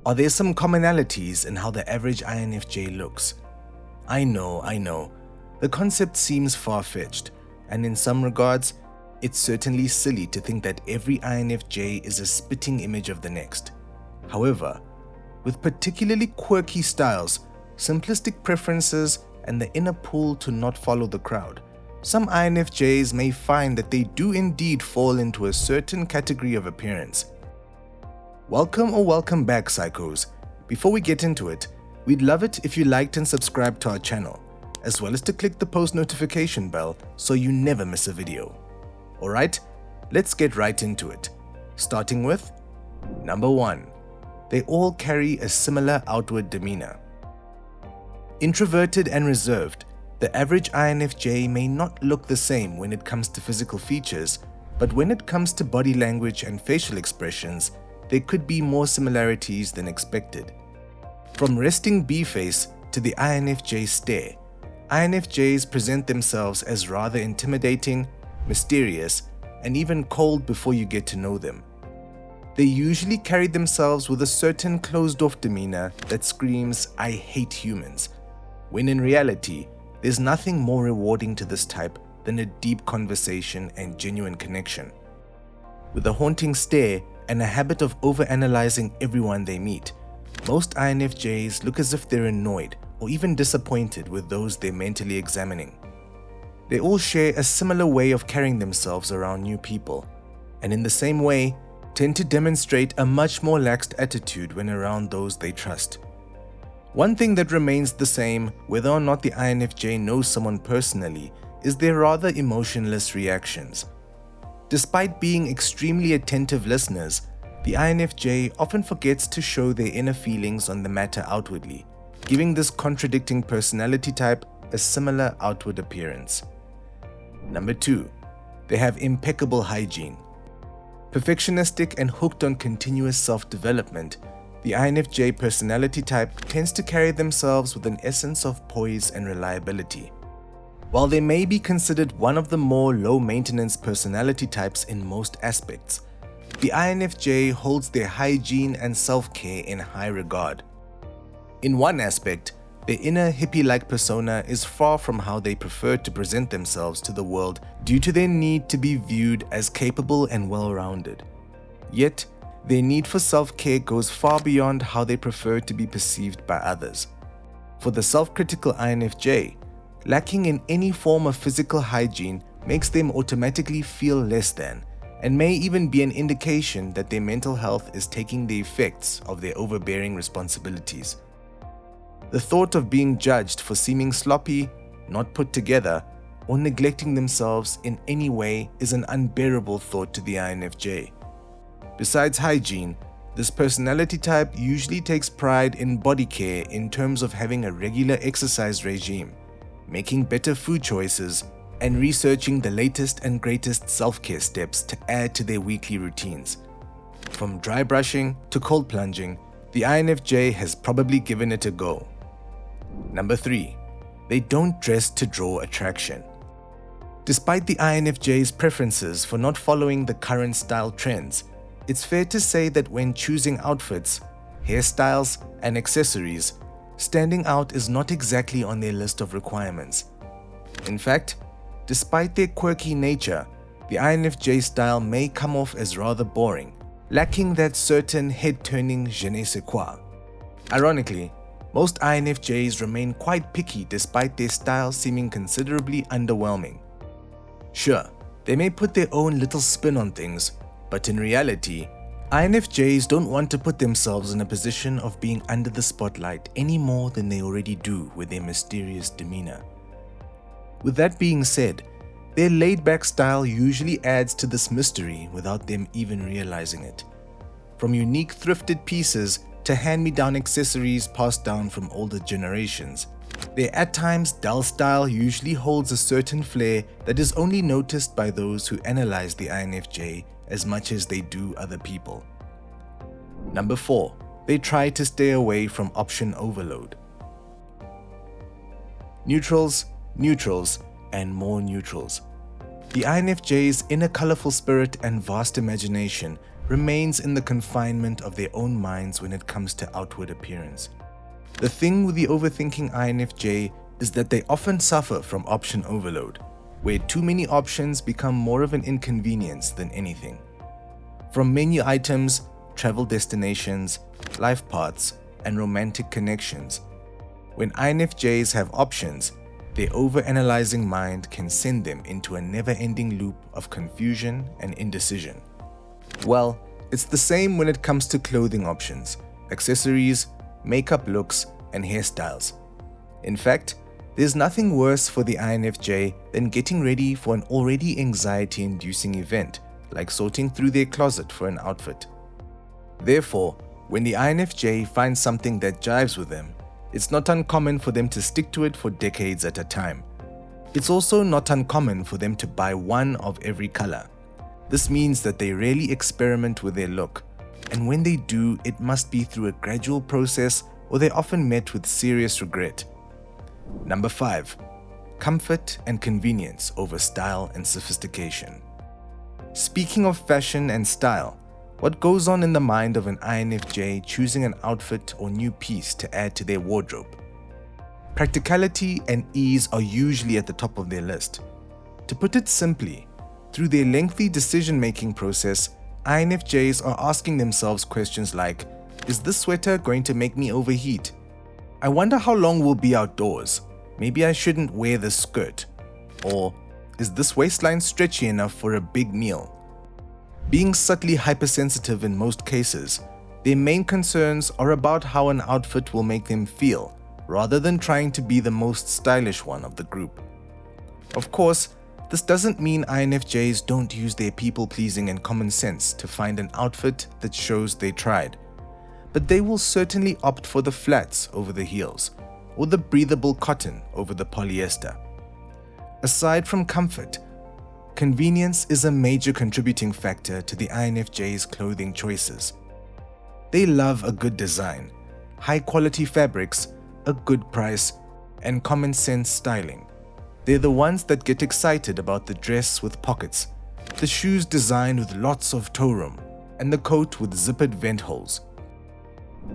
Are there some commonalities in how the average INFJ looks? I know. The concept seems far-fetched, and in some regards, it's certainly silly to think that every INFJ is a spitting image of the next. However, with particularly quirky styles, simplistic preferences, and the inner pull to not follow the crowd, some INFJs may find that they do indeed fall into a certain category of appearance. Welcome back, psychos. Before we get into it, we'd love it if you liked and subscribed to our channel, as well as to click the post notification bell so you never miss a video. Alright, let's get right into it. Starting with number 1. They all carry a similar outward demeanor. Introverted and reserved, the average INFJ may not look the same when it comes to physical features, but when it comes to body language and facial expressions, there could be more similarities than expected. From resting B-face to the INFJ stare, INFJs present themselves as rather intimidating, mysterious, and even cold before you get to know them. They usually carry themselves with a certain closed-off demeanor that screams, "I hate humans," when in reality, there's nothing more rewarding to this type than a deep conversation and genuine connection. With a haunting stare and a habit of overanalyzing everyone they meet, most INFJs look as if they're annoyed or even disappointed with those they're mentally examining. They all share a similar way of carrying themselves around new people, and in the same way, tend to demonstrate a much more laxed attitude when around those they trust. One thing that remains the same, whether or not the INFJ knows someone personally, is their rather emotionless reactions. Despite being extremely attentive listeners, the INFJ often forgets to show their inner feelings on the matter outwardly, giving this contradicting personality type a similar outward appearance. Number 2. They have impeccable hygiene. Perfectionistic and hooked on continuous self-development, the INFJ personality type tends to carry themselves with an essence of poise and reliability. While they may be considered one of the more low-maintenance personality types in most aspects, the INFJ holds their hygiene and self-care in high regard. In one aspect, their inner hippie-like persona is far from how they prefer to present themselves to the world due to their need to be viewed as capable and well-rounded. Yet, their need for self-care goes far beyond how they prefer to be perceived by others. For the self-critical INFJ, lacking in any form of physical hygiene makes them automatically feel less than, and may even be an indication that their mental health is taking the effects of their overbearing responsibilities. The thought of being judged for seeming sloppy, not put together, or neglecting themselves in any way is an unbearable thought to the INFJ. Besides hygiene, this personality type usually takes pride in body care in terms of having a regular exercise regime, making better food choices, and researching the latest and greatest self-care steps to add to their weekly routines. From dry brushing to cold plunging, the INFJ has probably given it a go. Number 3. They don't dress to draw attraction. Despite the INFJ's preferences for not following the current style trends, it's fair to say that when choosing outfits, hairstyles, and accessories, standing out is not exactly on their list of requirements. In fact, despite their quirky nature, the INFJ style may come off as rather boring, lacking that certain head-turning je ne sais quoi. Ironically, most INFJs remain quite picky despite their style seeming considerably underwhelming. Sure, they may put their own little spin on things, but in reality, INFJs don't want to put themselves in a position of being under the spotlight any more than they already do with their mysterious demeanor. With that being said, their laid-back style usually adds to this mystery without them even realizing it. From unique thrifted pieces to hand-me-down accessories passed down from older generations, their at times dull style usually holds a certain flair that is only noticed by those who analyze the INFJ as much as they do other people. Number 4. They try to stay away from option overload. Neutrals, and more neutrals. The INFJ's inner colorful spirit and vast imagination remains in the confinement of their own minds when it comes to outward appearance. The thing with the overthinking INFJ is that they often suffer from option overload, where too many options become more of an inconvenience than anything. From menu items, travel destinations, life paths, and romantic connections. When INFJs have options, their overanalyzing mind can send them into a never-ending loop of confusion and indecision. Well, it's the same when it comes to clothing options, accessories, makeup looks, and hairstyles. In fact, there's nothing worse for the INFJ than getting ready for an already anxiety-inducing event, like sorting through their closet for an outfit. Therefore, when the INFJ finds something that jives with them, it's not uncommon for them to stick to it for decades at a time. It's also not uncommon for them to buy one of every color. This means that they rarely experiment with their look, and when they do, it must be through a gradual process or they're often met with serious regret. Number 5. Comfort and convenience over style and sophistication. Speaking of fashion and style, what goes on in the mind of an INFJ choosing an outfit or new piece to add to their wardrobe? Practicality and ease are usually at the top of their list. To put it simply, through their lengthy decision-making process, INFJs are asking themselves questions like, is this sweater going to make me overheat? I wonder how long we'll be outdoors. Maybe I shouldn't wear this skirt. Or, is this waistline stretchy enough for a big meal? Being subtly hypersensitive in most cases, their main concerns are about how an outfit will make them feel, rather than trying to be the most stylish one of the group. Of course, this doesn't mean INFJs don't use their people-pleasing and common sense to find an outfit that shows they tried. But they will certainly opt for the flats over the heels, or the breathable cotton over the polyester. Aside from comfort, convenience is a major contributing factor to the INFJ's clothing choices. They love a good design, high-quality fabrics, a good price, and common-sense styling. They're the ones that get excited about the dress with pockets, the shoes designed with lots of toe room, and the coat with zippered vent holes.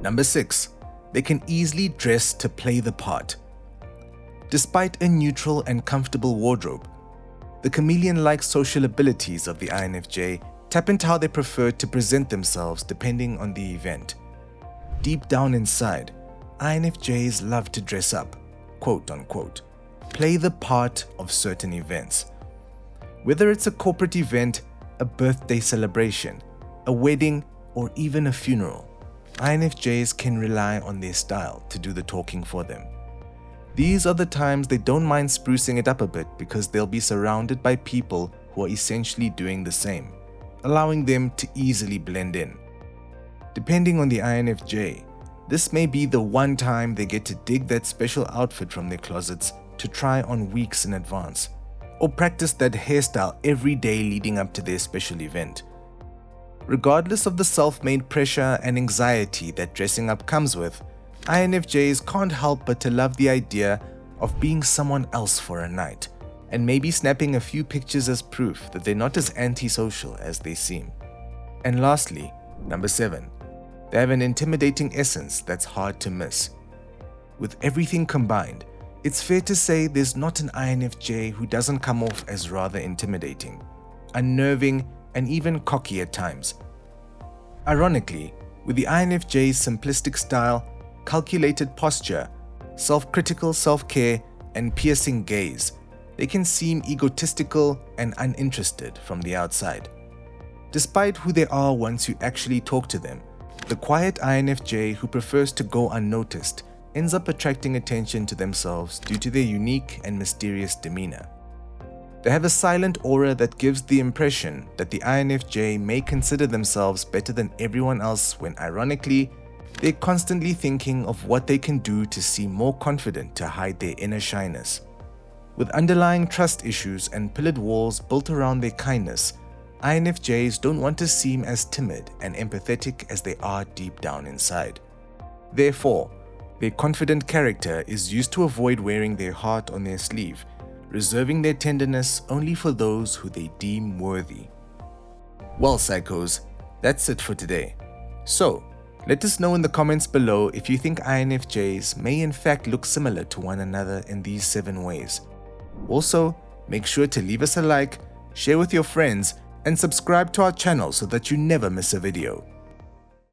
Number 6. They can easily dress to play the part. Despite a neutral and comfortable wardrobe, the chameleon-like social abilities of the INFJ tap into how they prefer to present themselves depending on the event. Deep down inside, INFJs love to dress up, quote-unquote, play the part of certain events. Whether it's a corporate event, a birthday celebration, a wedding, or even a funeral, INFJs can rely on their style to do the talking for them. These are the times they don't mind sprucing it up a bit because they'll be surrounded by people who are essentially doing the same, allowing them to easily blend in. Depending on the INFJ, this may be the one time they get to dig that special outfit from their closets to try on weeks in advance, or practice that hairstyle every day leading up to their special event. Regardless of the self-made pressure and anxiety that dressing up comes with, INFJs can't help but to love the idea of being someone else for a night, and maybe snapping a few pictures as proof that they're not as antisocial as they seem. And lastly, number 7, they have an intimidating essence that's hard to miss. With everything combined, it's fair to say there's not an INFJ who doesn't come off as rather intimidating, unnerving, and even cocky at times. Ironically, with the INFJ's simplistic style, calculated posture, self-critical self-care, and piercing gaze, they can seem egotistical and uninterested from the outside. Despite who they are once you actually talk to them, the quiet INFJ who prefers to go unnoticed ends up attracting attention to themselves due to their unique and mysterious demeanor. They have a silent aura that gives the impression that the INFJ may consider themselves better than everyone else when ironically, they're constantly thinking of what they can do to seem more confident to hide their inner shyness. With underlying trust issues and pillared walls built around their kindness, INFJs don't want to seem as timid and empathetic as they are deep down inside. Therefore, their confident character is used to avoid wearing their heart on their sleeve, reserving their tenderness only for those who they deem worthy. Well, psychos, That's it for today. So, let us know in the comments below if you think INFJs may in fact look similar to one another in these 7 ways. Also, make sure to leave us a like, share with your friends, and subscribe to our channel so that you never miss a video.